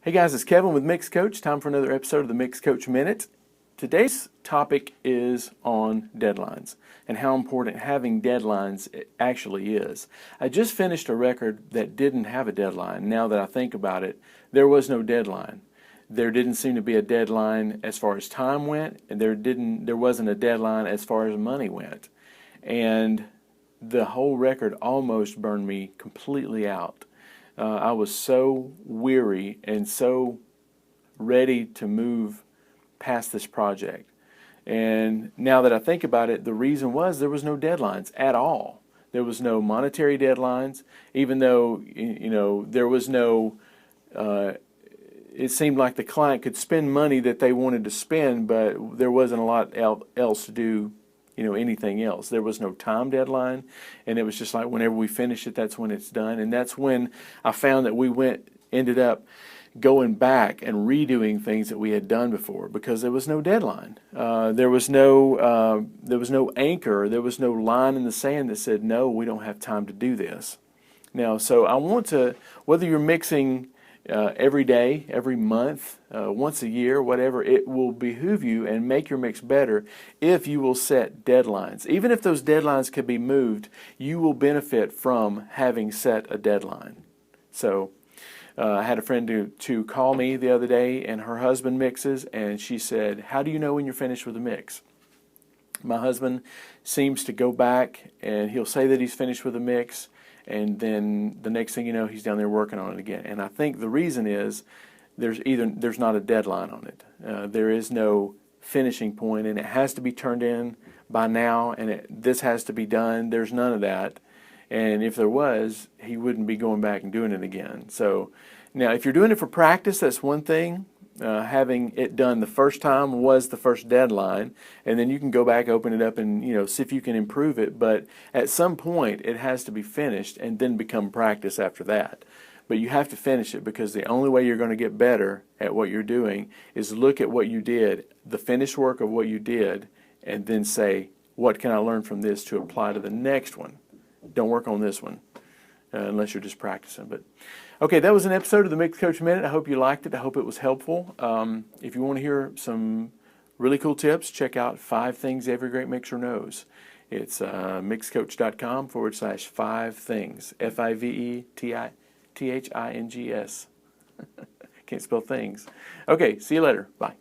Hey guys, it's Kevin with Mix Coach. Time for another episode of the Mix Coach Minute. Today's topic is on deadlines and how important having deadlines actually is. I just finished a record that didn't have a deadline. Now that I think about it, there was no deadline. There didn't seem to be a deadline as far as time went, and there wasn't a deadline as far as money went. And the whole record almost burned me completely out. I was so weary and so ready to move past this project. And now that I think about it, the reason was there was no deadlines at all. There was no monetary deadlines, even though, there was no, it seemed like the client could spend money that they wanted to spend, but there wasn't a lot else to do, anything else. There was no time deadline, and it was just like whenever we finish it, that's when it's done. And that's when I found that we ended up going back and redoing things that we had done before because there was no deadline. There was no anchor. There was no line in the sand that said, no, we don't have time to do this. Now, so I want to, whether you're mixing every day, every month, once a year, whatever, it will behoove you and make your mix better if you will set deadlines. Even if those deadlines could be moved, you will benefit from having set a deadline. So I had a friend to call me the other day, and her husband mixes, and she said, how do you know when you're finished with a mix? My husband seems to go back, and he'll say that he's finished with a mix, and then the next thing you know, he's down there working on it again. And I think the reason is there's not a deadline on it. There is no finishing point, and it has to be turned in by now, and this has to be done. There's none of that. And if there was, he wouldn't be going back and doing it again. So now, if you're doing it for practice, that's one thing. Having it done the first time was the first deadline, and then you can go back, open it up, and see if you can improve it. But at some point, it has to be finished and then become practice after that. But you have to finish it because the only way you're going to get better at what you're doing is look at what you did, the finished work of what you did, and then say, what can I learn from this to apply to the next one? Don't work on this one unless you're just practicing. But okay, that was an episode of the Mix Coach Minute. I hope you liked it. I hope it was helpful. If you want to hear some really cool tips, check out 5 Things Every Great Mixer Knows. It's mixcoach.com/5 things. FIVETHINGS. Can't spell things. Okay, see you later. Bye.